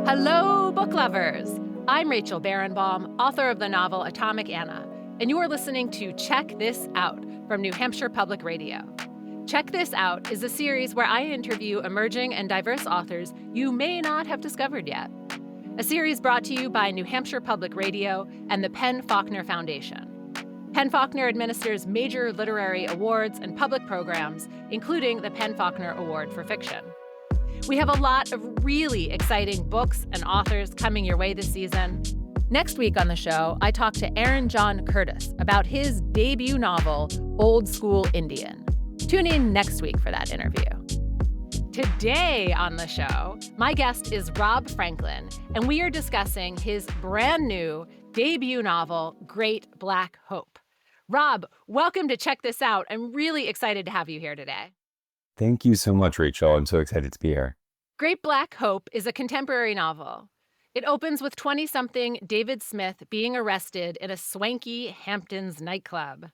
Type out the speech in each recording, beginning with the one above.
Hello, book lovers! I'm Rachel Barenbaum, author of the novel Atomic Anna, and you are listening to Check This Out from New Hampshire Public Radio. Check This Out is a series where I interview emerging and diverse authors you may not have discovered yet. A series brought to you by New Hampshire Public Radio and the Penn-Faulkner Foundation. Penn-Faulkner administers major literary awards and public programs, including the Penn-Faulkner Award for Fiction. We have a lot of really exciting books and authors coming your way this season. Next week on the show, I talk to Aaron John Curtis about his debut novel, Old School Indian. Tune in next week for that interview. Today on the show, my guest is Rob Franklin, and we are discussing his brand new debut novel, Great Black Hope. Rob, welcome to Check This Out. I'm really excited to have you here today. Thank you so much, Rachel. I'm so excited to be here. Great Black Hope is a contemporary novel. It opens with 20-something David Smith being arrested in a swanky Hamptons nightclub.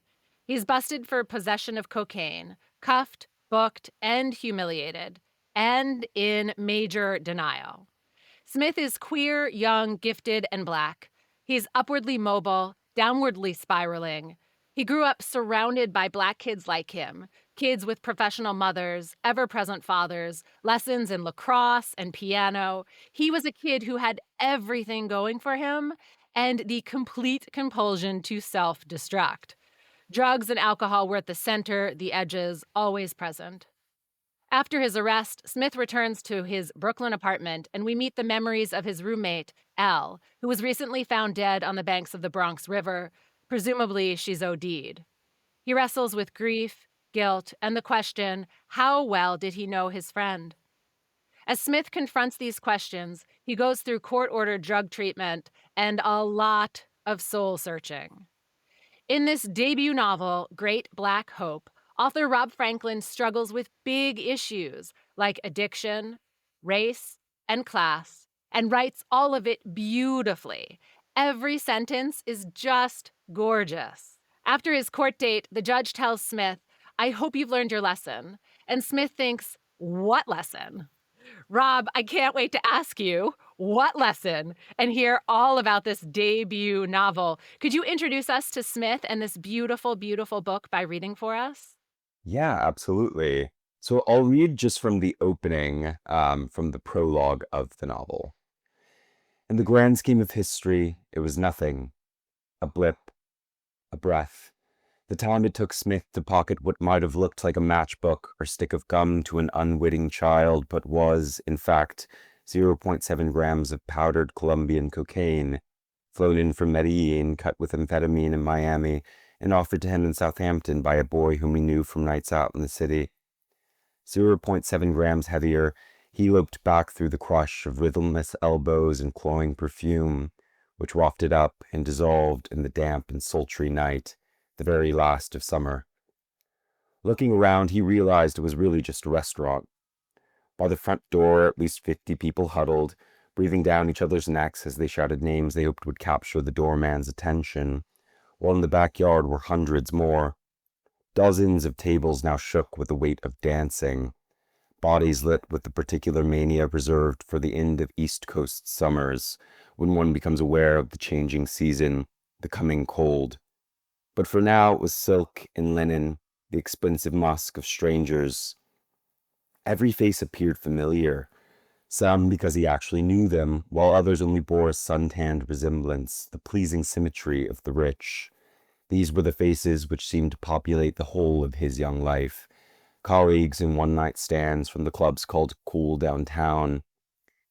He's busted for possession of cocaine, cuffed, booked, and humiliated, and in major denial. Smith is queer, young, gifted, and Black. He's upwardly mobile, downwardly spiraling. He grew up surrounded by Black kids like him, kids with professional mothers, ever-present fathers, lessons in lacrosse and piano. He was a kid who had everything going for him and the complete compulsion to self-destruct. Drugs and alcohol were at the center, the edges, always present. After his arrest, Smith returns to his Brooklyn apartment, and we meet the memories of his roommate, Elle, who was recently found dead on the banks of the Bronx River. Presumably, she's OD'd. He wrestles with grief, guilt, and the question, how well did he know his friend? As Smith confronts these questions, he goes through court-ordered drug treatment and a lot of soul-searching. In this debut novel, Great Black Hope, author Rob Franklin struggles with big issues like addiction, race, and class, and writes all of it beautifully. Every sentence is just gorgeous. After his court date, the judge tells Smith, "I hope you've learned your lesson." And Smith thinks, what lesson? Rob, I can't wait to ask you, what lesson? And hear all about this debut novel. Could you introduce us to Smith and this beautiful, beautiful book by reading for us? Yeah, absolutely. So I'll read just from the opening, from the prologue of the novel. In the grand scheme of history, it was nothing. A blip, a breath. The time it took Smith to pocket what might have looked like a matchbook or stick of gum to an unwitting child, but was, in fact, 0.7 grams of powdered Colombian cocaine, flown in from Medellin, cut with amphetamine in Miami, and offered to him in Southampton by a boy whom he knew from nights out in the city. 0.7 grams heavier, he loped back through the crush of rhythmless elbows and cloying perfume, which wafted up and dissolved in the damp and sultry night, the very last of summer. Looking around, he realized it was really just a restaurant. By the front door, at least 50 people huddled, breathing down each other's necks as they shouted names they hoped would capture the doorman's attention, while in the backyard were hundreds more. Dozens of tables now shook with the weight of dancing, bodies lit with the particular mania reserved for the end of East Coast summers, when one becomes aware of the changing season, the coming cold. But for now it was silk and linen, the expensive musk of strangers. Every face appeared familiar, some because he actually knew them, while others only bore a suntanned resemblance, the pleasing symmetry of the rich. These were the faces which seemed to populate the whole of his young life, colleagues in one-night stands from the clubs called Cool downtown.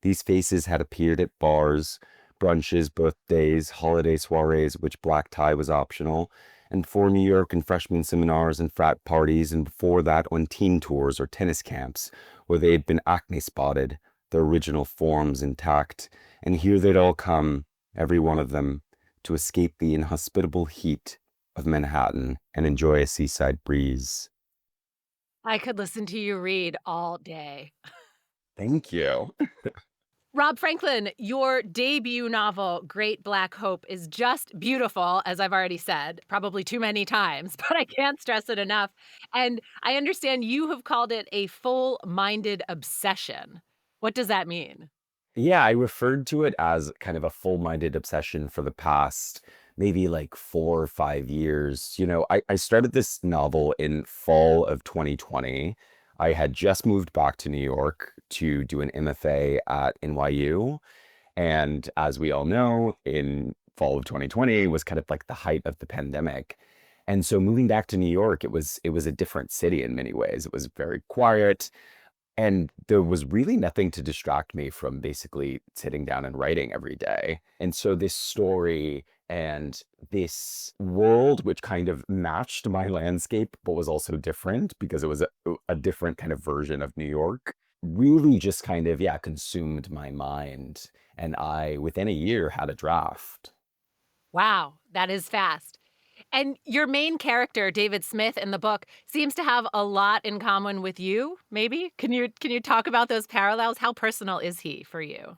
These faces had appeared at bars, brunches, birthdays, holiday soirees at which black tie was optional, and for New York and freshman seminars and frat parties, and before that on teen tours or tennis camps, where they had been acne spotted, their original forms intact, and here they'd all come, every one of them, to escape the inhospitable heat of Manhattan and enjoy a seaside breeze. I could listen to you read all day. Thank you. Rob Franklin, your debut novel, Great Black Hope, is just beautiful, as I've already said, probably too many times, but I can't stress it enough. And I understand you have called it a full-minded obsession. What does that mean? Yeah, I referred to it as kind of a full-minded obsession for the past maybe like 4 or 5 years. I started this novel in fall of 2020. I had just moved back to New York to do an MFA at NYU. And as we all know, in fall of 2020 was kind of like the height of the pandemic. And so moving back to New York, it was a different city in many ways. It was very quiet. And there was really nothing to distract me from basically sitting down and writing every day. And so this story and this world, which kind of matched my landscape, but was also different because it was a different kind of version of New York, really just kind of, yeah, consumed my mind. And I, within a year, had a draft. Wow, that is fast. And your main character, David Smith, in the book seems to have a lot in common with you, maybe? Can you talk about those parallels? How personal is he for you?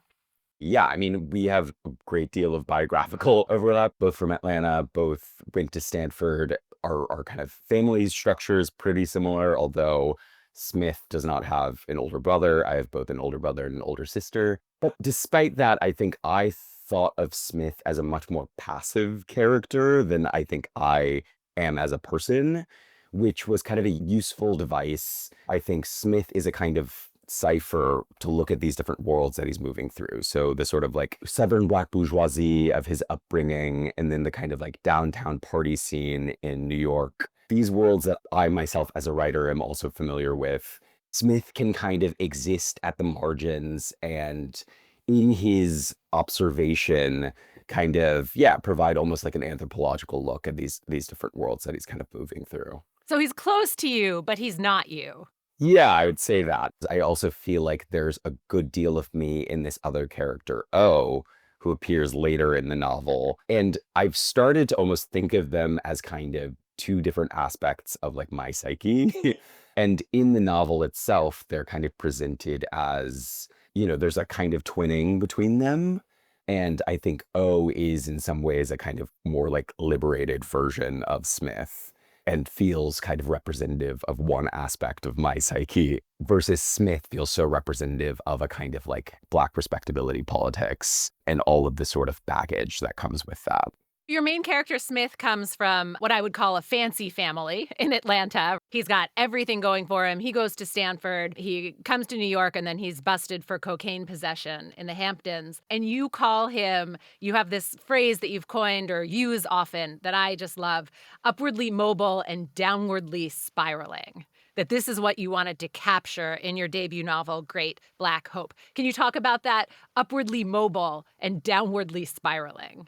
Yeah, I mean, we have a great deal of biographical overlap, both from Atlanta, both went to Stanford. Our kind of family structure is pretty similar, although Smith does not have an older brother. I have both an older brother and an older sister. But despite that, I think I thought of Smith as a much more passive character than I think I am as a person, which was kind of a useful device. I think Smith is a kind of cipher to look at these different worlds that he's moving through. So the sort of like Southern Black bourgeoisie of his upbringing, and then the kind of like downtown party scene in New York. These worlds that I myself as a writer am also familiar with. Smith can kind of exist at the margins and in his observation kind of, yeah, provide almost like an anthropological look at these different worlds that he's kind of moving through. So he's close to you, but he's not you. Yeah, I would say that. I also feel like there's a good deal of me in this other character, O, who appears later in the novel. And I've started to almost think of them as kind of two different aspects of like my psyche. And in the novel itself, they're kind of presented as, there's a kind of twinning between them. And I think O is in some ways a kind of more like liberated version of Smith and feels kind of representative of one aspect of my psyche versus Smith feels so representative of a kind of like Black respectability politics and all of the sort of baggage that comes with that. Your main character, Smith, comes from what I would call a fancy family in Atlanta. He's got everything going for him. He goes to Stanford, he comes to New York, and then he's busted for cocaine possession in the Hamptons. And you call him, you have this phrase that you've coined or use often that I just love, upwardly mobile and downwardly spiraling. That this is what you wanted to capture in your debut novel, Great Black Hope. Can you talk about that upwardly mobile and downwardly spiraling?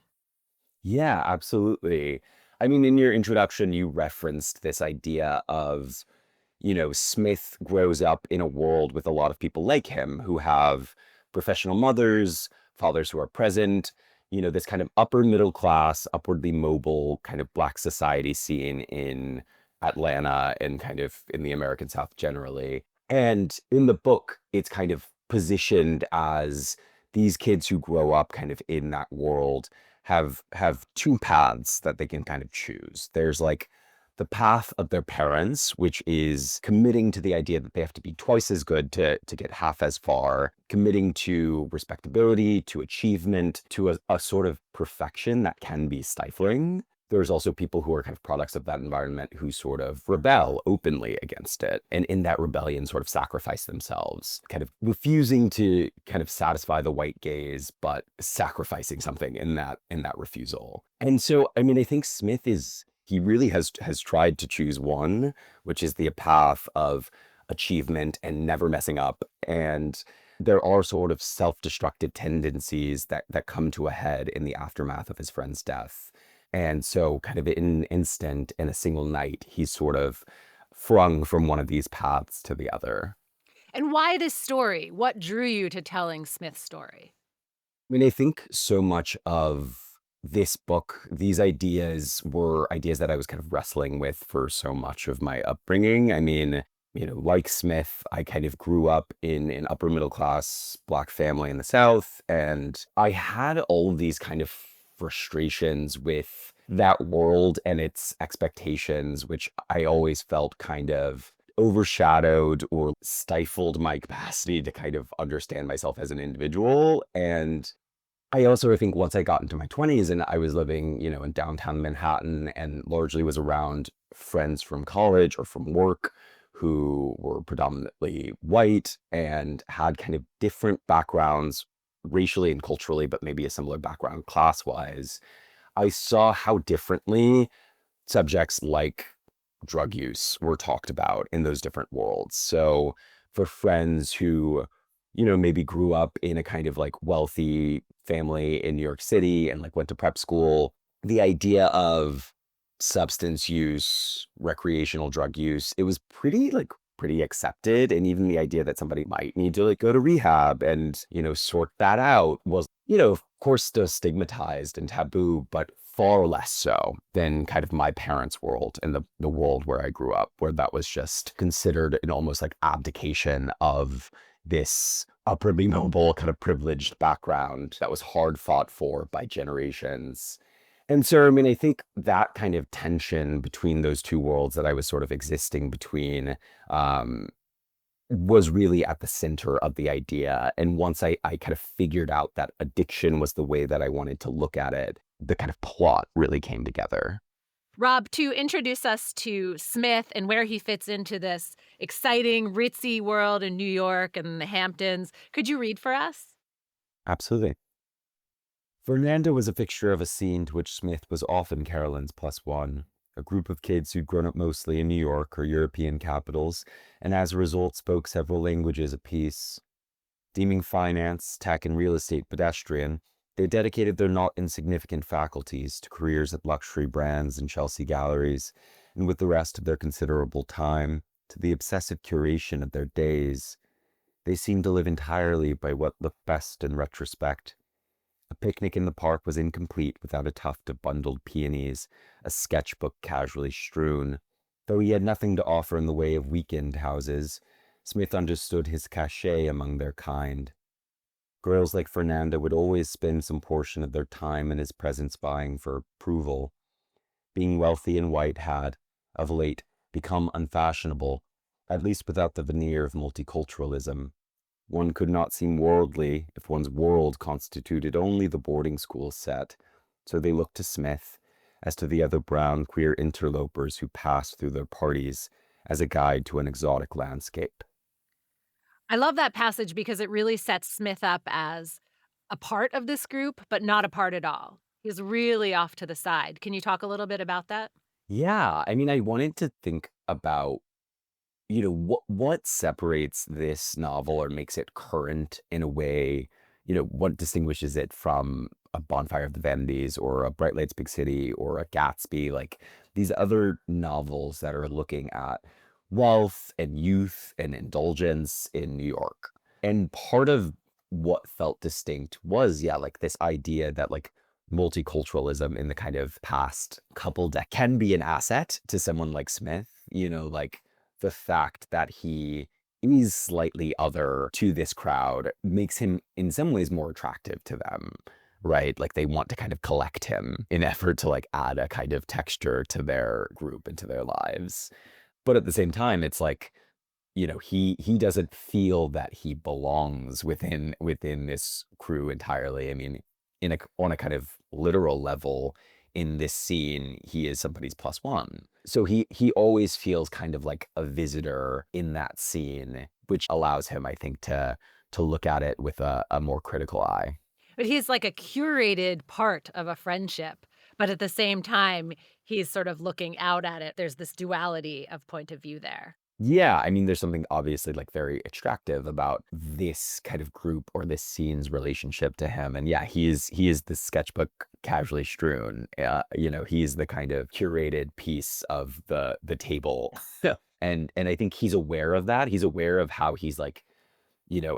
Yeah, absolutely. I mean, in your introduction, you referenced this idea of Smith grows up in a world with a lot of people like him who have professional mothers, fathers who are present, this kind of upper middle class, upwardly mobile kind of Black society scene in Atlanta and kind of in the American South generally. And in the book, it's kind of positioned as these kids who grow up kind of in that world have two paths that they can kind of choose. There's like the path of their parents, which is committing to the idea that they have to be twice as good to get half as far, committing to respectability, to achievement, to a sort of perfection that can be stifling. There's also people who are kind of products of that environment who sort of rebel openly against it. And in that rebellion, sort of sacrifice themselves, kind of refusing to kind of satisfy the white gaze, but sacrificing something in that refusal. And so, I mean, I think Smith is he really has tried to choose one, which is the path of achievement and never messing up. And there are sort of self-destructive tendencies that come to a head in the aftermath of his friend's death. And so kind of in an instant, in a single night, he's sort of flung from one of these paths to the other. And why this story? What drew you to telling Smith's story? I mean, I think so much of this book, these ideas were ideas that I was kind of wrestling with for so much of my upbringing. I mean, like Smith, I kind of grew up in an upper middle class Black family in the South, and I had all of these kind of frustrations with that world and its expectations, which I always felt kind of overshadowed or stifled my capacity to kind of understand myself as an individual. And I also think once I got into my 20s and I was living, in downtown Manhattan and largely was around friends from college or from work who were predominantly white and had kind of different backgrounds racially and culturally, but maybe a similar background class-wise, I saw how differently subjects like drug use were talked about in those different worlds. So for friends who, maybe grew up in a kind of like wealthy family in New York City and like went to prep school, the idea of substance use, recreational drug use, it was pretty accepted. And even the idea that somebody might need to like go to rehab and, sort that out was, of course, still stigmatized and taboo, but far less so than kind of my parents' world and the world where I grew up, where that was just considered an almost like abdication of this upwardly mobile kind of privileged background that was hard fought for by generations. And so, I mean, I think that kind of tension between those two worlds that I was sort of existing between um, was really at the center of the idea. And once I kind of figured out that addiction was the way that I wanted to look at it, the kind of plot really came together. Rob, to introduce us to Smith and where he fits into this exciting, ritzy world in New York and the Hamptons, could you read for us? Absolutely. Fernando was a fixture of a scene to which Smith was often Carolyn's plus one, a group of kids who'd grown up mostly in New York or European capitals, and as a result spoke several languages apiece. Deeming finance, tech, and real estate pedestrian, they dedicated their not insignificant faculties to careers at luxury brands and Chelsea galleries, and with the rest of their considerable time, to the obsessive curation of their days. They seemed to live entirely by what looked best in retrospect. A picnic in the park was incomplete without a tuft of bundled peonies, a sketchbook casually strewn. Though he had nothing to offer in the way of weekend houses, Smith understood his cachet among their kind. Girls like Fernanda would always spend some portion of their time in his presence vying for approval. Being wealthy and white had, of late, become unfashionable, at least without the veneer of multiculturalism. One could not seem worldly if one's world constituted only the boarding school set, so they looked to Smith, as to the other brown queer interlopers who passed through their parties, as a guide to an exotic landscape. I love that passage because it really sets Smith up as a part of this group, but not a part at all. He's really off to the side. Can you talk a little bit about that? Yeah, I mean, I wanted to think about what separates this novel or makes it current in a way, what distinguishes it from a Bonfire of the Vanities or a Bright Lights Big City or a Gatsby, like these other novels that are looking at wealth and youth and indulgence in New York. And part of what felt distinct was, yeah, like this idea that like multiculturalism in the kind of past couple decades can be an asset to someone like Smith, like the fact that he is slightly other to this crowd makes him in some ways more attractive to them, right? Like they want to kind of collect him in effort to like add a kind of texture to their group and to their lives. But at the same time, it's like, he doesn't feel that he belongs within this crew entirely. I mean, on a kind of literal level, in this scene, he is somebody's plus one. So he always feels kind of like a visitor in that scene, which allows him, I think, to look at it with a more critical eye. But he's like a curated part of a friendship, but at the same time, he's sort of looking out at it. There's this duality of point of view there. Yeah, I mean, there's something obviously like very extractive about this kind of group or this scene's relationship to him. And yeah, he is the sketchbook casually strewn. He is the kind of curated piece of the table. And I think he's aware of that. He's aware of how he's like,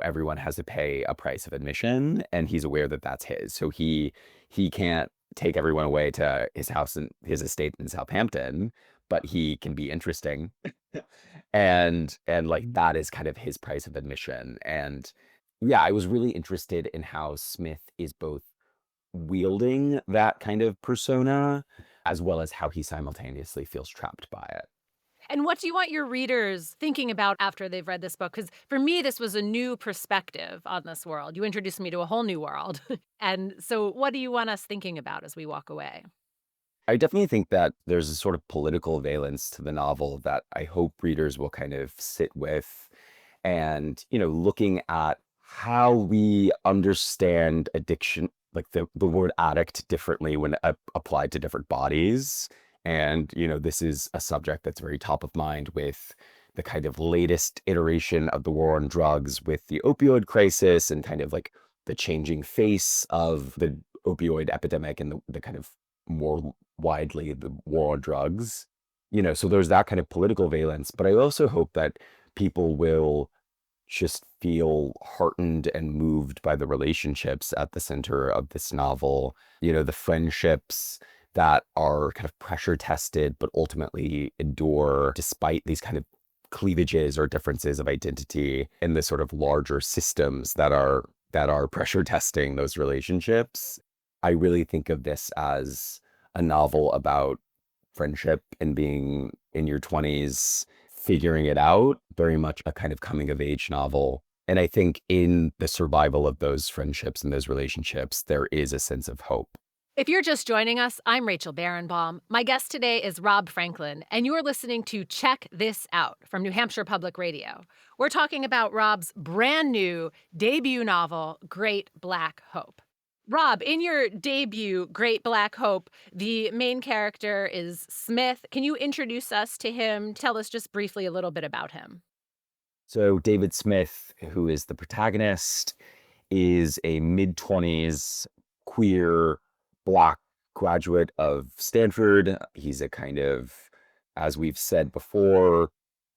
everyone has to pay a price of admission, and he's aware that that's his. So he can't take everyone away to his house and his estate in Southampton, but he can be interesting and like that is kind of his price of admission. And yeah, I was really interested in how Smith is both wielding that kind of persona as well as how he simultaneously feels trapped by it. And what do you want your readers thinking about after they've read this book? Because for me, this was a new perspective on this world. You introduced me to a whole new world. And so, what do you want us thinking about as we walk away? I definitely think that there's a sort of political valence to the novel that I hope readers will kind of sit with and, looking at how we understand addiction, like the word addict differently when applied to different bodies. And, this is a subject that's very top of mind with the kind of latest iteration of the war on drugs with the opioid crisis and kind of like the changing face of the opioid epidemic and the kind of more widely the war on drugs. So there's that kind of political valence, but I also hope that people will just feel heartened and moved by the relationships at the center of this novel. The friendships that are kind of pressure tested, but ultimately endure despite these kind of cleavages or differences of identity in the sort of larger systems that are pressure testing those relationships. I really think of this as a novel about friendship and being in your 20s, figuring it out, very much a kind of coming of age novel. And I think in the survival of those friendships and those relationships, there is a sense of hope. If you're just joining us, I'm Rachel Barenbaum. My guest today is Rob Franklin, and you're listening to Check This Out from New Hampshire Public Radio. We're talking about Rob's brand new debut novel, Great Black Hope. Rob, in your debut, Great Black Hope, the main character is Smith. Can you introduce us to him? Tell us just briefly a little bit about him. So, David Smith, who is the protagonist, is a mid 20s queer Black graduate of Stanford. He's a kind of, as we've said before,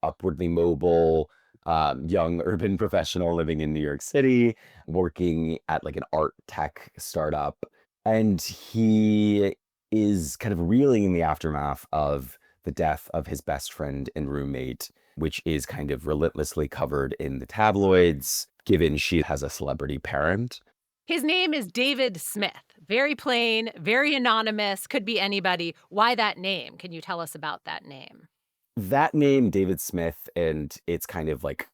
upwardly mobile, young urban professional living in New York City, working at like an art tech startup. And he is kind of reeling in the aftermath of the death of his best friend and roommate, which is kind of relentlessly covered in the tabloids, given she has a celebrity parent. His name is David Smith. Very plain, very anonymous, could be anybody. Why that name? Can you tell us about that name? That name, David Smith, and its kind of like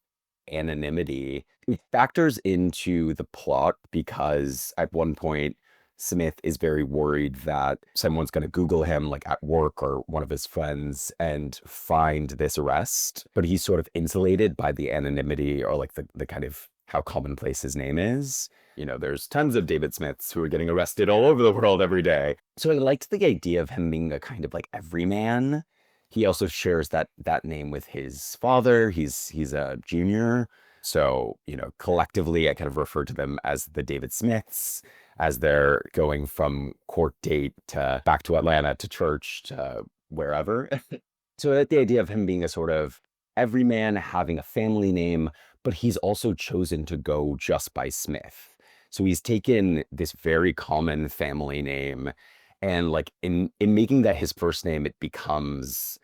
anonymity, it factors into the plot because at one point, Smith is very worried that someone's going to Google him, like at work or one of his friends, and find this arrest. But he's sort of insulated by the anonymity or like the kind of how commonplace his name is. There's tons of David Smiths who are getting arrested all over the world every day. So I liked the idea of him being a kind of like everyman. He also shares that name with his father. He's a junior. So, collectively I kind of refer to them as the David Smiths as they're going from court date to back to Atlanta to church to wherever. So I like the idea of him being a sort of everyman having a family name, but he's also chosen to go just by Smith. So he's taken this very common family name and like in making that his first name, it becomes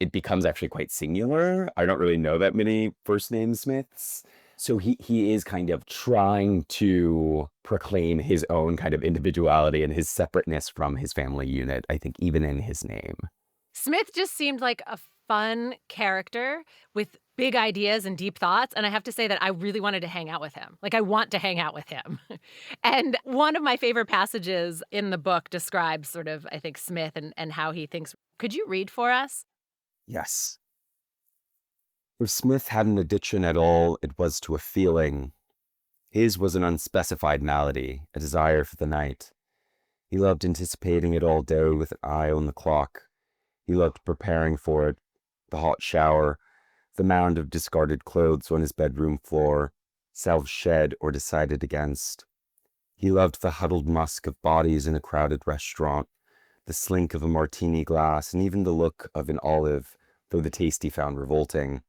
actually quite singular. I don't really know that many first name Smiths. So he is kind of trying to proclaim his own kind of individuality and his separateness from his family unit, I think, even in his name. Smith just seemed like a fun character with big ideas and deep thoughts, and I have to say that I really wanted to hang out with him. Like, I want to hang out with him. And one of my favorite passages in the book describes sort of, I think, Smith and how he thinks. Could you read for us? Yes. If Smith had an addiction at all, it was to a feeling. His was an unspecified malady, a desire for the night. He loved anticipating it all day with an eye on the clock. He loved preparing for it, the hot shower, the mound of discarded clothes on his bedroom floor, self-shed or decided against. He loved the huddled musk of bodies in a crowded restaurant, the slink of a martini glass, and even the look of an olive, though the taste he found revolting.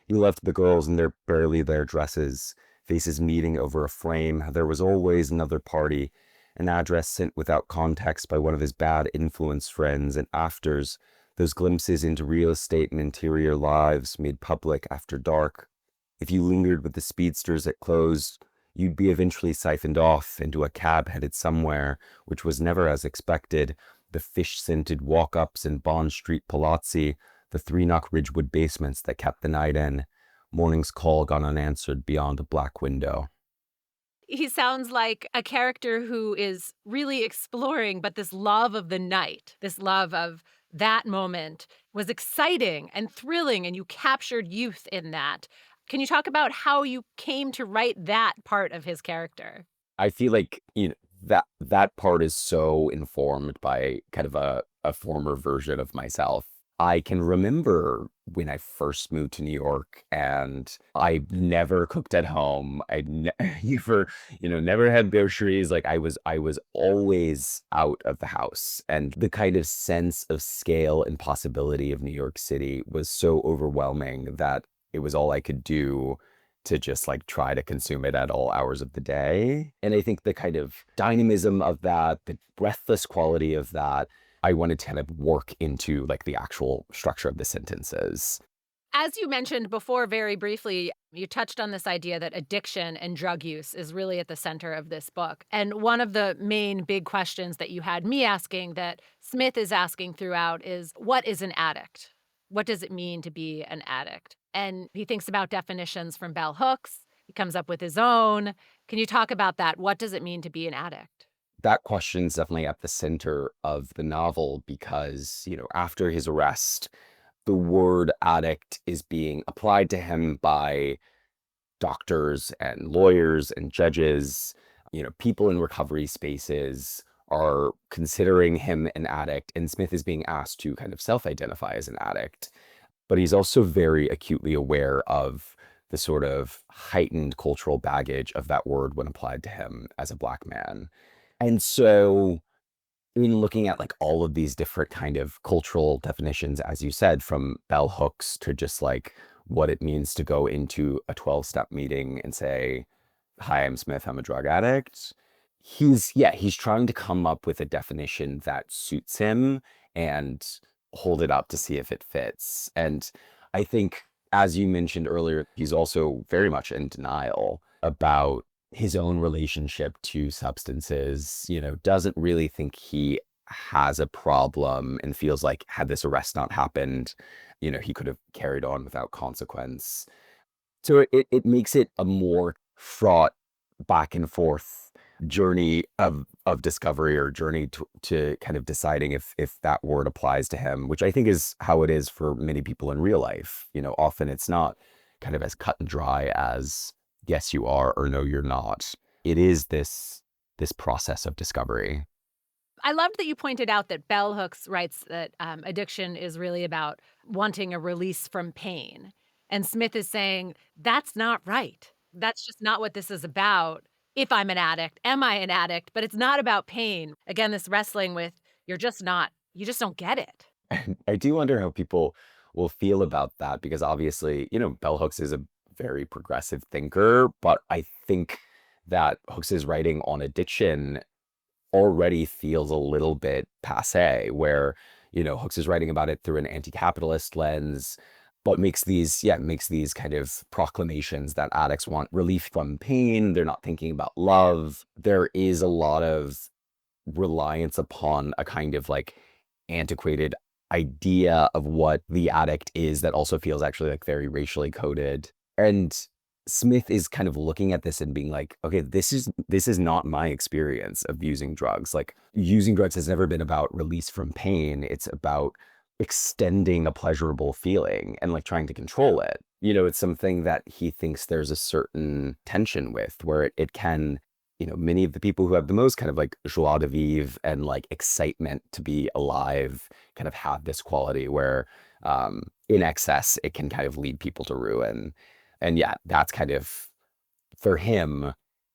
He loved the girls in their barely their dresses, faces meeting over a flame. There was always another party, an address sent without context by one of his bad influence friends, and afters, those glimpses into real estate and interior lives made public after dark. If you lingered with the speedsters at close, you'd be eventually siphoned off into a cab headed somewhere, which was never as expected. The fish-scented walk-ups in Bond Street Palazzi, the three-knock Ridgewood basements that kept the night in, morning's call gone unanswered beyond a black window. He sounds like a character who is really exploring, but this love of the night, this love of that moment was exciting and thrilling, and you captured youth in that. Can you talk about how you came to write that part of his character? I feel like, that part is so informed by kind of a former version of myself. I can remember when I first moved to New York and I never cooked at home. I never, never had groceries. Like I was always out of the house. And the kind of sense of scale and possibility of New York City was so overwhelming that it was all I could do to just like try to consume it at all hours of the day. And I think the kind of dynamism of that, the breathless quality of that, I wanted to kind of work into like the actual structure of the sentences. As you mentioned before, very briefly, you touched on this idea that addiction and drug use is really at the center of this book. And one of the main big questions that you had me asking, that Smith is asking throughout, is what is an addict? What does it mean to be an addict? And he thinks about definitions from bell hooks. He comes up with his own. Can you talk about that? What does it mean to be an addict? That question's definitely at the center of the novel because, after his arrest, the word addict is being applied to him by doctors and lawyers and judges. People in recovery spaces are considering him an addict, and Smith is being asked to kind of self-identify as an addict. But he's also very acutely aware of the sort of heightened cultural baggage of that word when applied to him as a Black man. And so in looking at like all of these different kind of cultural definitions, as you said, from bell hooks to just like what it means to go into a 12-step meeting and say, "Hi, I'm Smith, I'm a drug addict." He's trying to come up with a definition that suits him and hold it up to see if it fits. And I think, as you mentioned earlier, he's also very much in denial about his own relationship to substances, doesn't really think he has a problem and feels like had this arrest not happened, he could have carried on without consequence. So it makes it a more fraught back and forth journey of discovery or journey to kind of deciding if that word applies to him, which I think is how it is for many people in real life. Often it's not kind of as cut and dry as yes you are or no you're not. It is this process of discovery. I loved that you pointed out that Bell Hooks writes that addiction is really about wanting a release from pain. And Smith is saying, that's not right. That's just not what this is about. If I'm an addict, am I an addict? But it's not about pain. Again, this wrestling with, you're just not, you just don't get it. I do wonder how people will feel about that because obviously, Bell Hooks is a very progressive thinker, but I think that Hooks's writing on addiction already feels a little bit passé, where, Hooks is writing about it through an anti-capitalist lens, but makes these kind of proclamations that addicts want relief from pain. They're not thinking about love. There is a lot of reliance upon a kind of like antiquated idea of what the addict is that also feels actually like very racially coded. And Smith is kind of looking at this and being like, okay, this is not my experience of using drugs. Like using drugs has never been about release from pain. It's about extending a pleasurable feeling and like trying to control it. It's something that he thinks there's a certain tension with where it can, many of the people who have the most kind of like joie de vivre and like excitement to be alive kind of have this quality where in excess, it can kind of lead people to ruin. And yeah, that's kind of for him,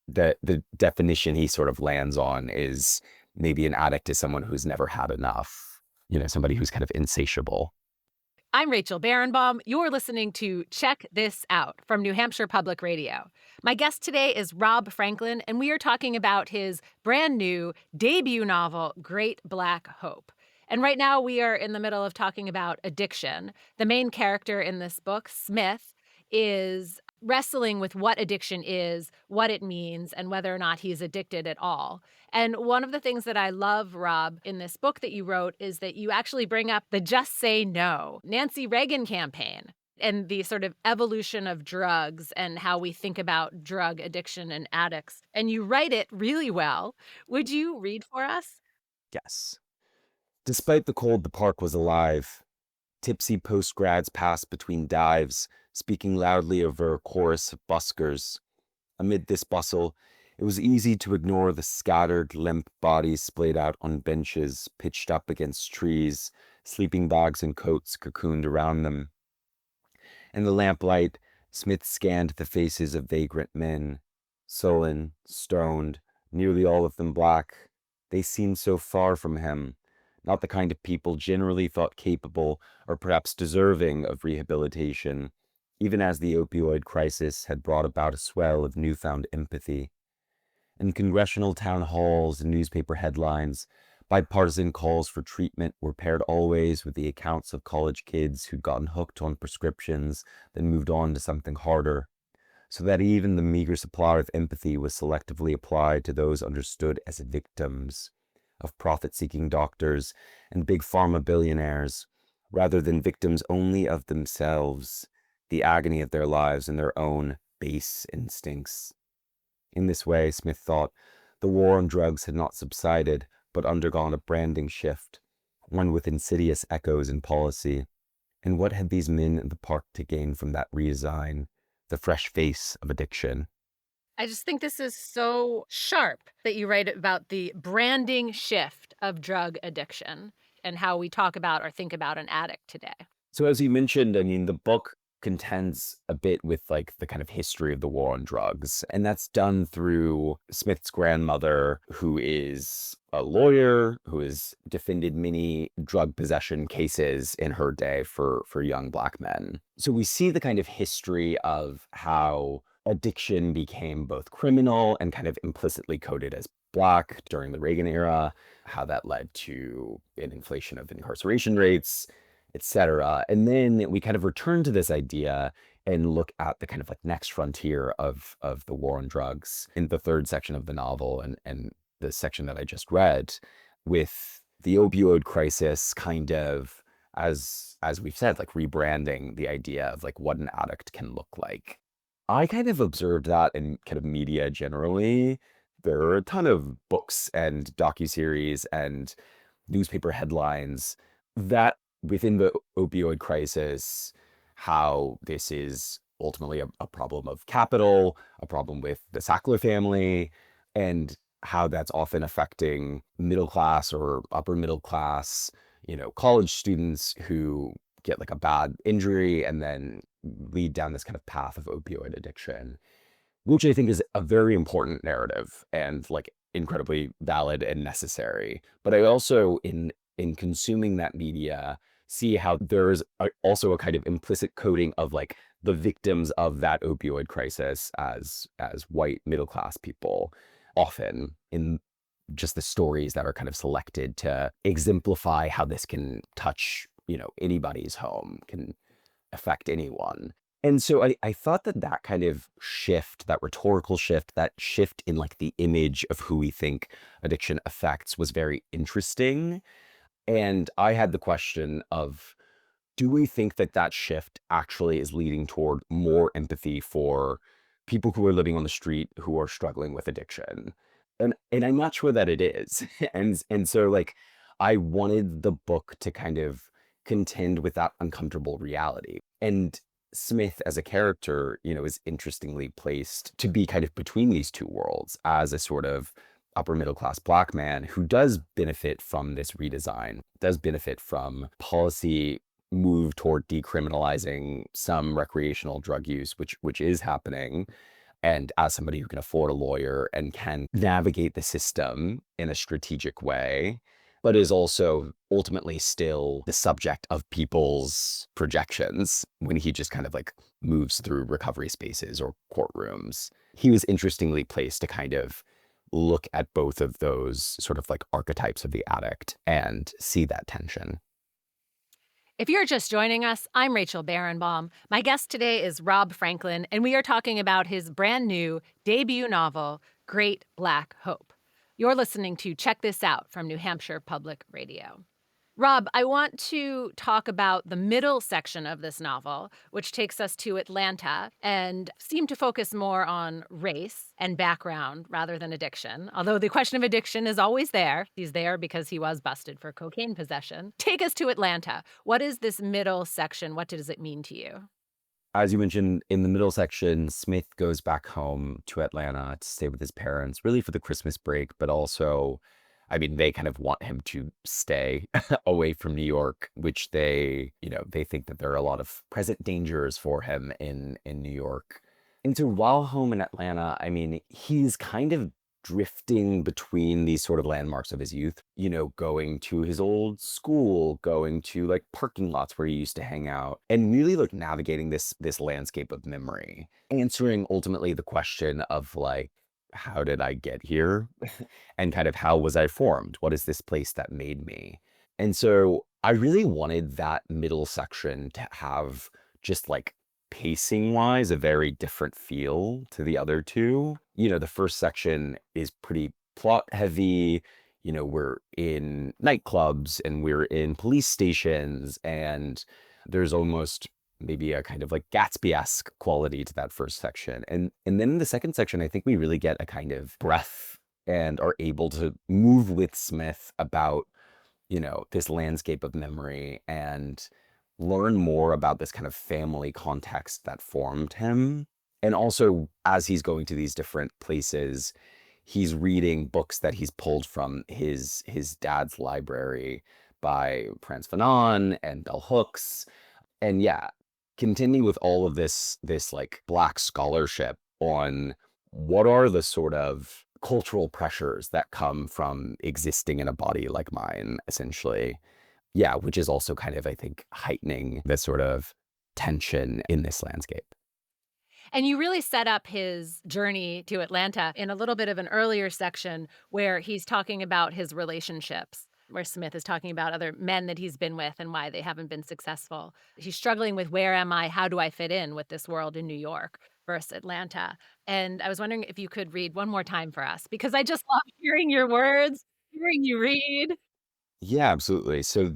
the definition he sort of lands on is maybe an addict is someone who's never had enough, somebody who's kind of insatiable. I'm Rachel Barenbaum. You're listening to Check This Out from New Hampshire Public Radio. My guest today is Rob Franklin, and we are talking about his brand new debut novel, Great Black Hope. And right now, we are in the middle of talking about addiction. The main character in this book, Smith, is wrestling with what addiction is, what it means, and whether or not he's addicted at all. And one of the things that I love, Rob, in this book that you wrote is that you actually bring up the Just Say No, Nancy Reagan campaign, and the sort of evolution of drugs and how we think about drug addiction and addicts. And you write it really well. Would you read for us? Yes. Despite the cold, the park was alive. Tipsy post-grads passed between dives, speaking loudly over a chorus of buskers. Amid this bustle, it was easy to ignore the scattered, limp bodies splayed out on benches, pitched up against trees, sleeping bags and coats cocooned around them. In the lamplight, Smith scanned the faces of vagrant men, sullen, stoned, nearly all of them black. They seemed so far from him, not the kind of people generally thought capable or perhaps deserving of rehabilitation, even as the opioid crisis had brought about a swell of newfound empathy. In congressional town halls and newspaper headlines, bipartisan calls for treatment were paired always with the accounts of college kids who'd gotten hooked on prescriptions, then moved on to something harder, so that even the meager supply of empathy was selectively applied to those understood as victims of profit-seeking doctors and big pharma billionaires, rather than victims only of themselves, the agony of their lives and their own base instincts. In this way, Smith thought, the war on drugs had not subsided, but undergone a branding shift, one with insidious echoes in policy. And what had these men in the park to gain from that redesign? The fresh face of addiction. I just think this is so sharp that you write about the branding shift of drug addiction and how we talk about or think about an addict today. So as you mentioned, I mean, the book contends a bit with like the kind of history of the war on drugs. And that's done through Smith's grandmother, who is a lawyer, who has defended many drug possession cases in her day for young black men. So we see the kind of history of how addiction became both criminal and kind of implicitly coded as black during the Reagan era, how that led to an inflation of incarceration rates, etc. And then we kind of return to this idea and look at the kind of like next frontier of the war on drugs in the third section of the novel and the section that I just read, with the opioid crisis kind of as we've said, like rebranding the idea of like what an addict can look like. I kind of observed that in kind of media generally. There are a ton of books and docuseries and newspaper headlines that within the opioid crisis, how this is ultimately a problem of capital, a problem with the Sackler family, and how that's often affecting middle class or upper middle class, college students who get like a bad injury and then lead down this kind of path of opioid addiction, which I think is a very important narrative and like incredibly valid and necessary. But I also, in consuming that media, see how there's also a kind of implicit coding of like the victims of that opioid crisis as white middle class people, often in just the stories that are kind of selected to exemplify how this can touch, anybody's home, can affect anyone. And so I thought that that kind of shift, that rhetorical shift, that shift in like the image of who we think addiction affects was very interesting. And I had the question of, do we think that that shift actually is leading toward more empathy for people who are living on the street who are struggling with addiction? And I'm not sure that it is. And so like I wanted the book to kind of contend with that uncomfortable reality. And Smith as a character, is interestingly placed to be kind of between these two worlds as a sort of upper middle class black man who does benefit from this redesign, does benefit from policy move toward decriminalizing some recreational drug use, which is happening. And as somebody who can afford a lawyer and can navigate the system in a strategic way, but is also ultimately still the subject of people's projections when he just kind of like moves through recovery spaces or courtrooms. He was interestingly placed to kind of look at both of those sort of like archetypes of the addict and see that tension. If you're just joining us, I'm Rachel Barenbaum. My guest today is Rob Franklin, and we are talking about his brand new debut novel, Great Black Hope. You're listening to Check This Out from New Hampshire Public Radio. Rob, I want to talk about the middle section of this novel, which takes us to Atlanta and seem to focus more on race and background rather than addiction. Although the question of addiction is always there. He's there because he was busted for cocaine possession. Take us to Atlanta. What is this middle section? What does it mean to you? As you mentioned, in the middle section, Smith goes back home to Atlanta to stay with his parents, really for the Christmas break, but also, I mean, they kind of want him to stay away from New York, which they think that there are a lot of present dangers for him in New York. And so while home in Atlanta, I mean, he's kind of drifting between these sort of landmarks of his youth, going to his old school, going to like parking lots where he used to hang out, and really like navigating this landscape of memory, answering ultimately the question of like, how did I get here? And kind of how was I formed? What is this place that made me? And so I really wanted that middle section to have just like pacing wise a very different feel to the other two. The first section is pretty plot heavy. We're in nightclubs and we're in police stations, and there's almost maybe a kind of like Gatsby-esque quality to that first section. And then in the second section, I think we really get a kind of breath and are able to move with Smith about, this landscape of memory and learn more about this kind of family context that formed him. And also, as he's going to these different places, he's reading books that he's pulled from his dad's library by Frantz Fanon and Bell Hooks. And yeah, continue with all of this like Black scholarship on what are the sort of cultural pressures that come from existing in a body like mine, essentially. Yeah, which is also kind of, I think, heightening the sort of tension in this landscape. And you really set up his journey to Atlanta in a little bit of an earlier section where he's talking about his relationships, where Smith is talking about other men that he's been with and why they haven't been successful. He's struggling with where am I? How do I fit in with this world in New York versus Atlanta? And I was wondering if you could read one more time for us because I just love hearing your words, hearing you read. Yeah, absolutely. So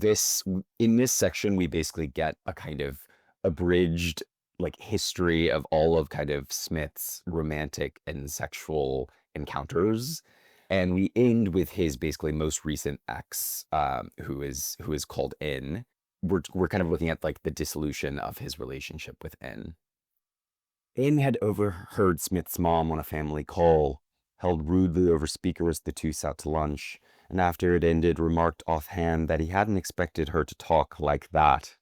in this section, we basically get a kind of abridged like history of all of kind of Smith's romantic and sexual encounters. And we end with his basically most recent ex, who is called N. We're kind of looking at like the dissolution of his relationship with N. N had overheard Smith's mom on a family call, held rudely over speaker as the two sat to lunch, and after it ended, remarked offhand that he hadn't expected her to talk like that.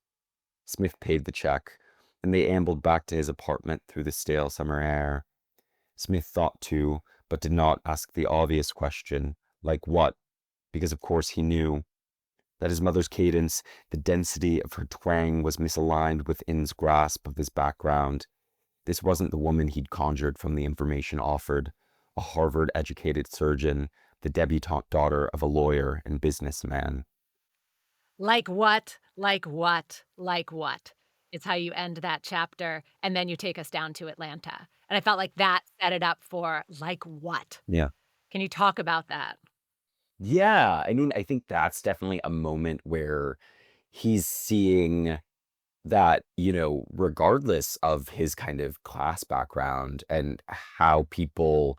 Smith paid the check, and they ambled back to his apartment through the stale summer air. Smith thought too, but did not ask the obvious question, like what, because of course he knew that his mother's cadence, the density of her twang, was misaligned with In's grasp of his background. This wasn't the woman he'd conjured from the information offered, a Harvard-educated surgeon, the debutante daughter of a lawyer and businessman. Like what? Like what? Like what? It's how you end that chapter, and then you take us down to Atlanta, and I felt like that set it up for like what? Yeah. Can you talk about that? Yeah, I mean, I think that's definitely a moment where he's seeing that, regardless of his kind of class background and how people,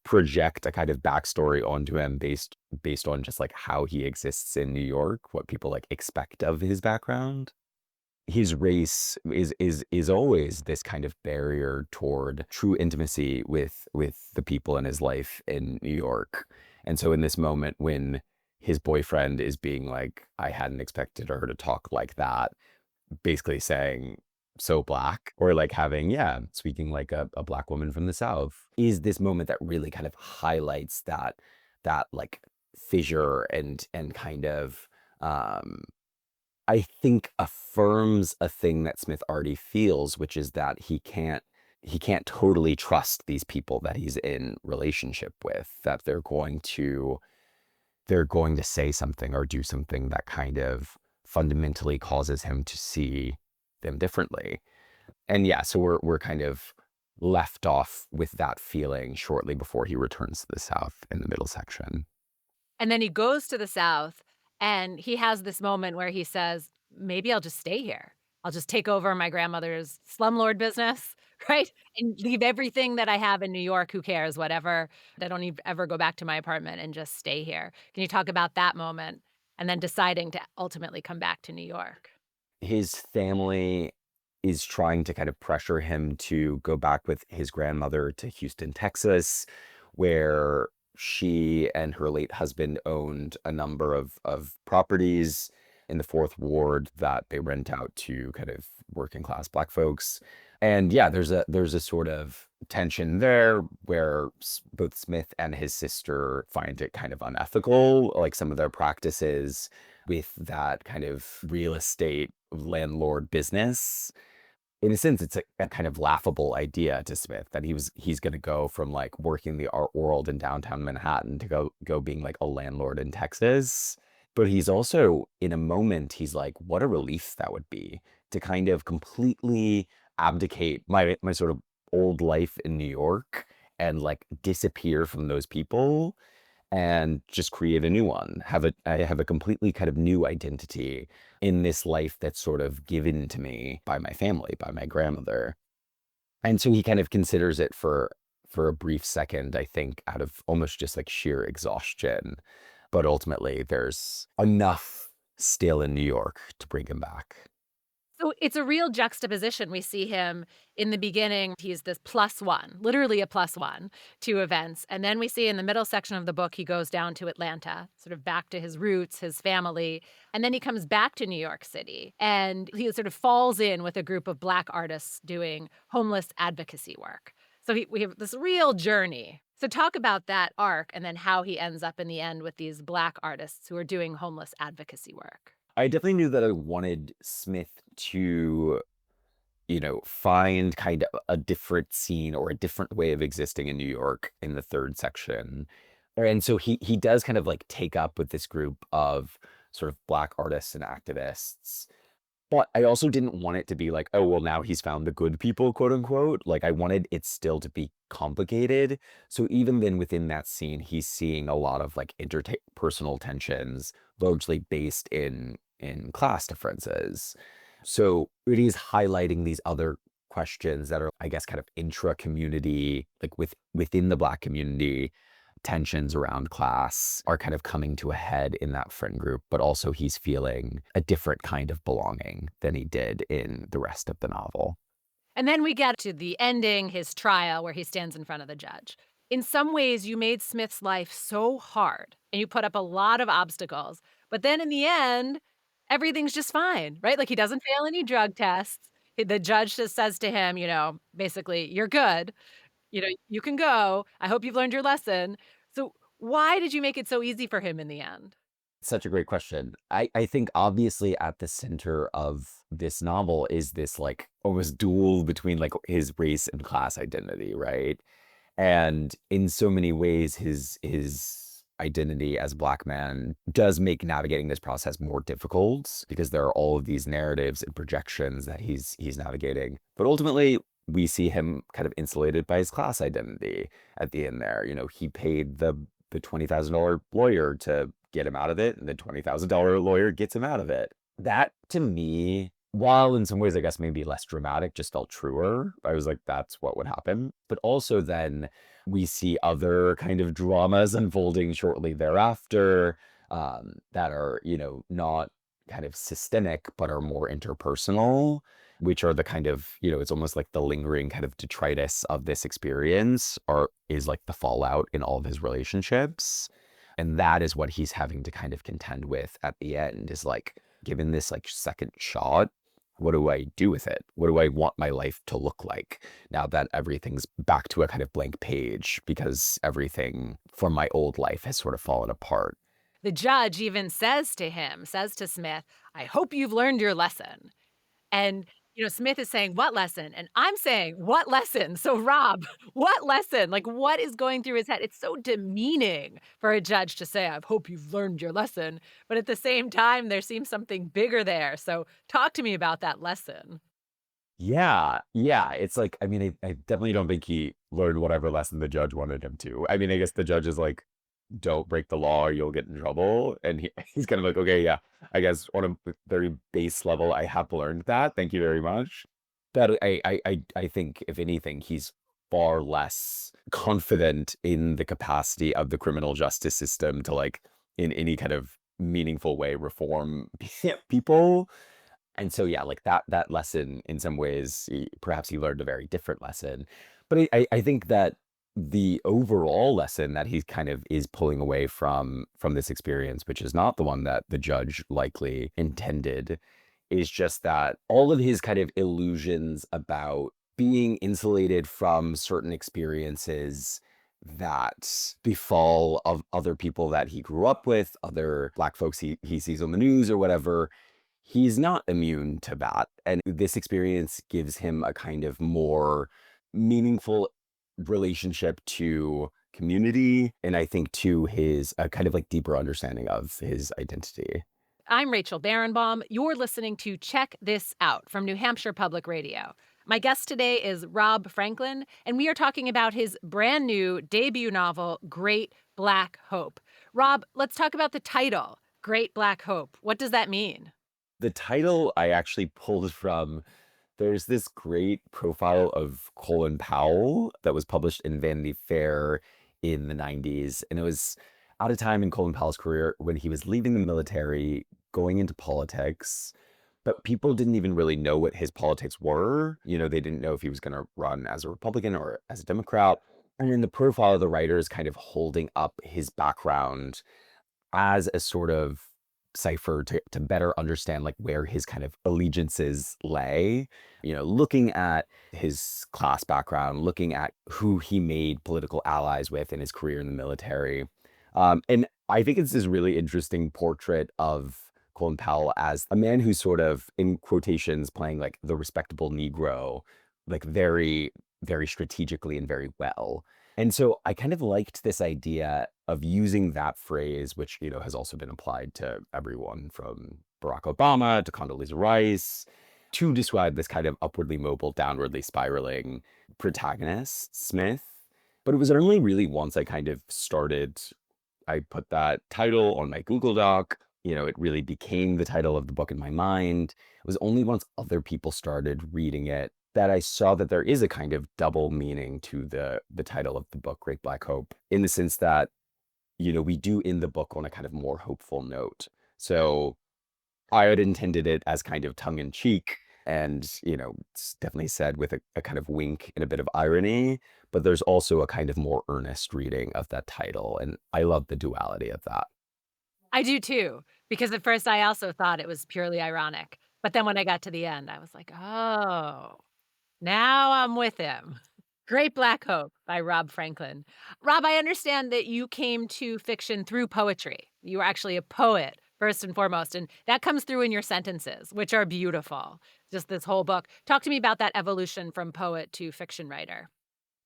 project a kind of backstory onto him based on just like how he exists in New York, what people like expect of his background. His race is always this kind of barrier toward true intimacy with the people in his life in New York. And so in this moment when his boyfriend is being like, I hadn't expected her to talk like that, basically saying so black, or like having, yeah, speaking like a black woman from the South, is this moment that really kind of highlights that like fissure and kind of I think affirms a thing that Smith already feels, which is that he can't totally trust these people that he's in relationship with, that they're going to say something or do something that kind of fundamentally causes him to see them differently. And yeah, so we're kind of left off with that feeling shortly before he returns to the South in the middle section. And then he goes to the South, and he has this moment where he says, "Maybe I'll just stay here. I'll just take over my grandmother's slumlord business," right? And leave everything that I have in New York, who cares, whatever. I don't ever go back to my apartment and just stay here. Can you talk about that moment and then deciding to ultimately come back to New York? His family is trying to kind of pressure him to go back with his grandmother to Houston, Texas, where she and her late husband owned a number of properties in the fourth ward that they rent out to kind of working class black folks. And yeah, there's a sort of tension there where both Smith and his sister find it kind of unethical, like some of their practices with that kind of real estate landlord business. In a sense, it's a kind of laughable idea to Smith that he's going to go from like working the art world in downtown Manhattan to go being like a landlord in Texas. But he's also in a moment, he's like, what a relief that would be to kind of completely abdicate my sort of old life in New York and like disappear from those people and just create a new one. I have a completely kind of new identity in this life that's sort of given to me by my family, by my grandmother. And so he kind of considers it for a brief second, I think, out of almost just like sheer exhaustion. But ultimately, there's enough still in New York to bring him back. So it's a real juxtaposition. We see him in the beginning, he's this plus one, literally a plus one to events. And then we see in the middle section of the book, he goes down to Atlanta, sort of back to his roots, his family. And then he comes back to New York City and he sort of falls in with a group of Black artists doing homeless advocacy work. So we have this real journey. So talk about that arc and then how he ends up in the end with these Black artists who are doing homeless advocacy work. I definitely knew that I wanted Smith to, find kind of a different scene or a different way of existing in New York in the third section. And so he does kind of like take up with this group of sort of black artists and activists. But I also didn't want it to be like, oh, well, now he's found the good people, quote unquote. Like I wanted it still to be complicated. So even then within that scene, he's seeing a lot of like interpersonal tensions, largely based in class differences. So it is highlighting these other questions that are, I guess, kind of intra-community, like within the Black community, tensions around class are kind of coming to a head in that friend group, but also he's feeling a different kind of belonging than he did in the rest of the novel. And then we get to the ending, his trial, where he stands in front of the judge. In some ways, you made Smith's life so hard and you put up a lot of obstacles. But then in the end, everything's just fine, right? Like he doesn't fail any drug tests. The judge just says to him, basically, you're good. You can go. I hope you've learned your lesson. So why did you make it so easy for him in the end? Such a great question. I think obviously at the center of this novel is this like almost duel between like his race and class identity, right? And in so many ways, his identity as a black man does make navigating this process more difficult because there are all of these narratives and projections that he's navigating. But ultimately, we see him kind of insulated by his class identity at the end there. He paid the $20,000 lawyer to get him out of it, and the $20,000 lawyer gets him out of it. That to me, while in some ways I guess maybe less dramatic, just felt truer. I was like, that's what would happen. But also then we see other kind of dramas unfolding shortly thereafter, that are, not kind of systemic, but are more interpersonal, which are the kind of, it's almost like the lingering kind of detritus of this experience or is like the fallout in all of his relationships. And that is what he's having to kind of contend with at the end is like, given this like second shot, what do I do with it? What do I want my life to look like now that everything's back to a kind of blank page because everything from my old life has sort of fallen apart? The judge even says to Smith, I hope you've learned your lesson. And Smith is saying, "What lesson?" And I'm saying, "What lesson?" So, Rob, what lesson? Like, what is going through his head? It's so demeaning for a judge to say, "I hope you've learned your lesson." But at the same time, there seems something bigger there. So, talk to me about that lesson. Yeah, yeah, it's like, I mean, I definitely don't think he learned whatever lesson the judge wanted him to. I mean, I guess the judge is like, "Don't break the law or you'll get in trouble," and he's kind of like, "Okay, yeah, I guess on a very base level, I have learned that. Thank you very much." But I think if anything, he's far less confident in the capacity of the criminal justice system to, like, in any kind of meaningful way reform people. And so, yeah, like that lesson in some ways, perhaps he learned a very different lesson. But I think that the overall lesson that he kind of is pulling away from this experience, which is not the one that the judge likely intended, is just that all of his kind of illusions about being insulated from certain experiences that befall of other people that he grew up with, other Black folks he sees on the news or whatever, he's not immune to that. And this experience gives him a kind of more meaningful relationship to community, and I think to his a kind of like deeper understanding of his identity. I'm Rachel Barenbaum. You're listening to Check This Out from New Hampshire Public Radio. My guest today is Rob Franklin, and we are talking about his brand new debut novel, Great Black Hope. Rob, let's talk about the title, Great Black Hope. What does that mean? The title I actually pulled from, there's this great profile of Colin Powell that was published in Vanity Fair in the 90s. And it was at a time in Colin Powell's career when he was leaving the military, going into politics, but people didn't even really know what his politics were. They didn't know if he was going to run as a Republican or as a Democrat. And in the profile of the writer is kind of holding up his background as a sort of cipher to better understand like where his kind of allegiances lay, looking at his class background, looking at who he made political allies with in his career in the military. And I think it's this really interesting portrait of Colin Powell as a man who's sort of, in quotations, playing like the respectable Negro, like very, very strategically and very well. And so I kind of liked this idea of using that phrase, which, has also been applied to everyone from Barack Obama to Condoleezza Rice, to describe this kind of upwardly mobile, downwardly spiraling protagonist, Smith. But it was only really once I put that title on my Google Doc, it really became the title of the book in my mind. It was only once other people started reading it that I saw that there is a kind of double meaning to the title of the book, Great Black Hope, in the sense that, we do end the book on a kind of more hopeful note. So I had intended it as kind of tongue in cheek and, it's definitely said with a kind of wink and a bit of irony, but there's also a kind of more earnest reading of that title. And I love the duality of that. I do too, because at first I also thought it was purely ironic. But then when I got to the end, I was like, oh, now I'm with him. Great Black Hope by Rob Franklin. Rob, I understand that you came to fiction through poetry. You were actually a poet, first and foremost, and that comes through in your sentences, which are beautiful. Just this whole book. Talk to me about that evolution from poet to fiction writer.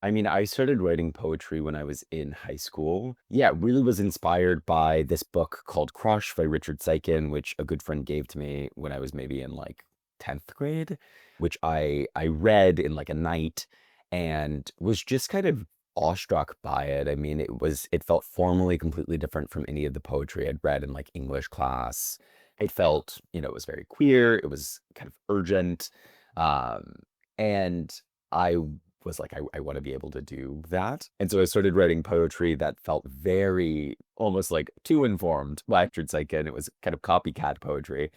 I mean, I started writing poetry when I was in high school. Yeah, really was inspired by this book called Crush by Richard Seikin, which a good friend gave to me when I was maybe in like 10th grade, which I read in like a night and was just kind of awestruck by it. I mean, it felt formally completely different from any of the poetry I'd read in like English class. It felt, it was very queer, it was kind of urgent. Um, and I was like, I want to be able to do that. And so I started writing poetry that felt very almost like too informed by Richard Seikin. It was kind of copycat poetry.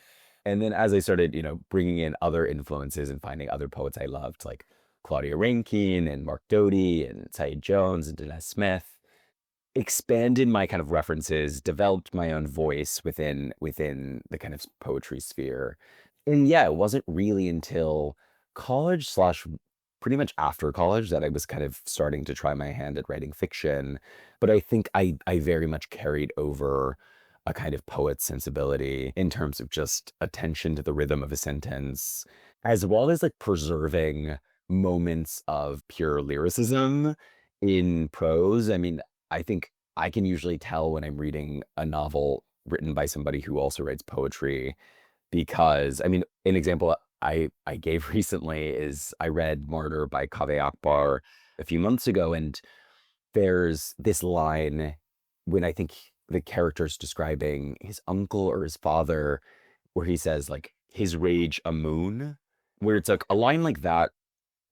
And then as I started, bringing in other influences and finding other poets I loved, like Claudia Rankine and Mark Doty and Saeed Jones and Dennis Smith, expanded my kind of references, developed my own voice within the kind of poetry sphere. And yeah, it wasn't really until college slash pretty much after college that I was kind of starting to try my hand at writing fiction. But I think I very much carried over a kind of poet's sensibility in terms of just attention to the rhythm of a sentence, as well as like preserving moments of pure lyricism in prose. I mean, I think I can usually tell when I'm reading a novel written by somebody who also writes poetry because, I mean, an example I gave recently is I read Martyr by Kaveh Akbar a few months ago, and there's this line when I think the character's describing his uncle or his father, where he says, like, his rage a moon, where it's like a line like that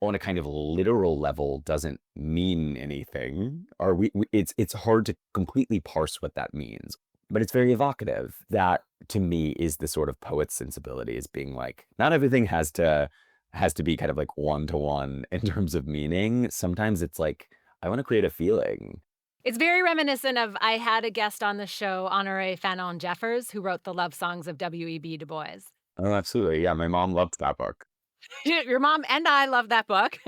on a kind of literal level doesn't mean anything, or it's hard to completely parse what that means, but it's very evocative. That to me is the sort of poet's sensibility, is being like, not everything has to be kind of like one to one in terms of meaning. Sometimes it's like, I want to create a feeling. It's very reminiscent of I had a guest on the show, Honoré Fanon Jeffers, who wrote the love songs of W.E.B. Du Bois. Oh, absolutely. Yeah, my mom loved that book. Your mom and I love that book,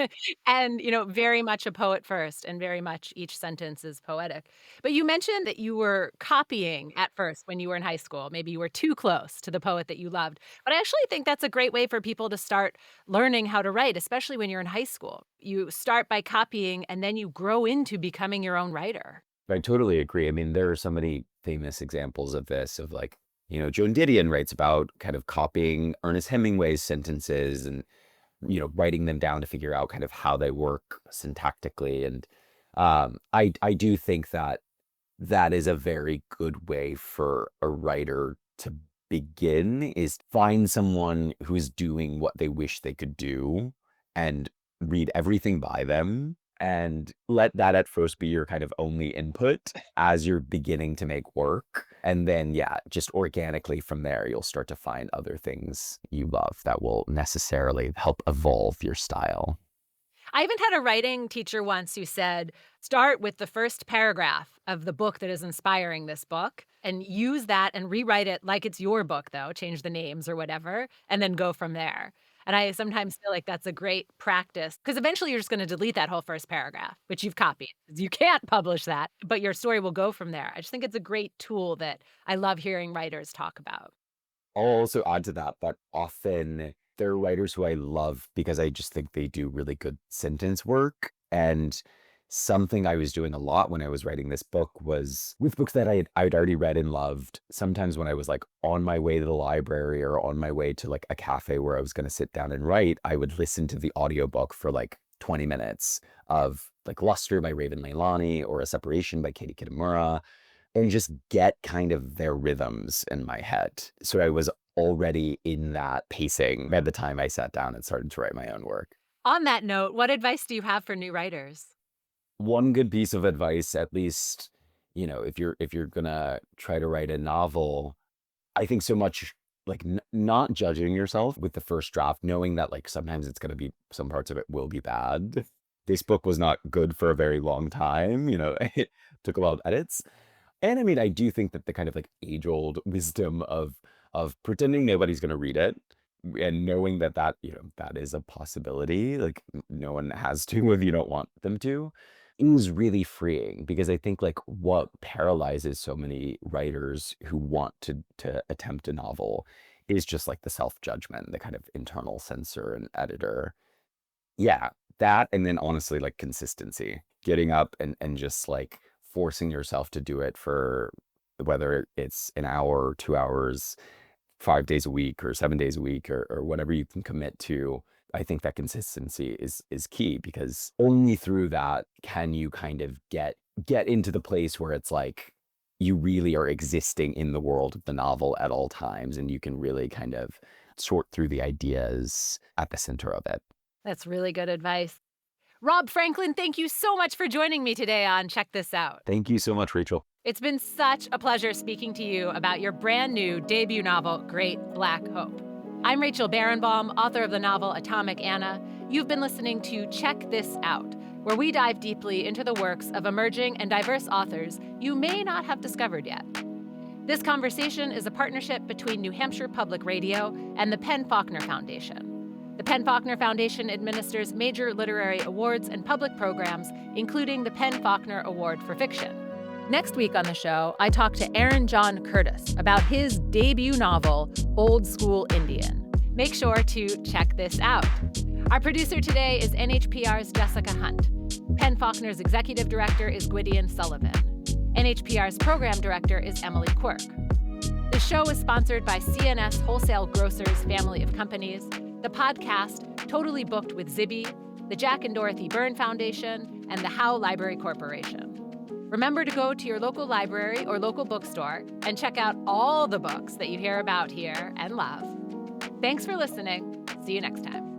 and, very much a poet first, and very much each sentence is poetic. But you mentioned that you were copying at first when you were in high school. Maybe you were too close to the poet that you loved. But I actually think that's a great way for people to start learning how to write, especially when you're in high school. You start by copying, and then you grow into becoming your own writer. I totally agree. I mean, there are so many famous examples of this, of like, Joan Didion writes about kind of copying Ernest Hemingway's sentences and, writing them down to figure out kind of how they work syntactically. And I do think that that is a very good way for a writer to begin, is find someone who's doing what they wish they could do and read everything by them and let that at first be your kind of only input as you're beginning to make work. And then, yeah, just organically from there, you'll start to find other things you love that will necessarily help evolve your style. I even had a writing teacher once who said, start with the first paragraph of the book that is inspiring this book and use that and rewrite it like it's your book, though, change the names or whatever, and then go from there. And I sometimes feel like that's a great practice because eventually you're just going to delete that whole first paragraph, which you've copied. 'Cause you can't publish that, but your story will go from there. I just think it's a great tool that I love hearing writers talk about. I'll also add to that that often there are writers who I love because I just think they do really good sentence work. And something I was doing a lot when I was writing this book was with books that I'd already read and loved. Sometimes when I was like on my way to the library or on my way to like a cafe where I was going to sit down and write, I would listen to the audiobook for like 20 minutes of like Luster by Raven Leilani or A Separation by Katie Kitamura, and just get kind of their rhythms in my head. So I was already in that pacing by the time I sat down and started to write my own work. On that note, what advice do you have for new writers? One good piece of advice, at least, if you're gonna try to write a novel, I think so much like not judging yourself with the first draft, knowing that like sometimes it's gonna be, some parts of it will be bad. This book was not good for a very long time, it took a lot of edits. And I mean, I do think that the kind of like age-old wisdom of pretending nobody's gonna read it and knowing that is a possibility, like no one has to if you don't want them to, is really freeing, because I think like what paralyzes so many writers who want to attempt a novel is just like the self-judgment, the kind of internal censor and editor. Yeah, that, and then honestly, like consistency, getting up and just like forcing yourself to do it for whether it's an hour or 2 hours, 5 days a week or 7 days a week, or whatever you can commit to. I think that consistency is key, because only through that can you kind of get into the place where it's like you really are existing in the world of the novel at all times, and you can really kind of sort through the ideas at the center of it. That's really good advice. Rob Franklin, thank you so much for joining me today on Check This Out. Thank you so much, Rachel. It's been such a pleasure speaking to you about your brand new debut novel, Great Black Hope. I'm Rachel Barenbaum, author of the novel Atomic Anna. You've been listening to Check This Out, where we dive deeply into the works of emerging and diverse authors you may not have discovered yet. This conversation is a partnership between New Hampshire Public Radio and the Penn-Faulkner Foundation. The Penn-Faulkner Foundation administers major literary awards and public programs, including the Penn-Faulkner Award for Fiction. Next week on the show, I talk to Aaron John Curtis about his debut novel, Old School Indian. Make sure to check this out. Our producer today is NHPR's Jessica Hunt. Penn Faulkner's executive director is Gwydion Sullivan. NHPR's program director is Emily Quirk. The show is sponsored by CNS Wholesale Grocers family of companies, the podcast Totally Booked with Zibby, the Jack and Dorothy Byrne Foundation, and the Howe Library Corporation. Remember to go to your local library or local bookstore and check out all the books that you hear about here and love. Thanks for listening. See you next time.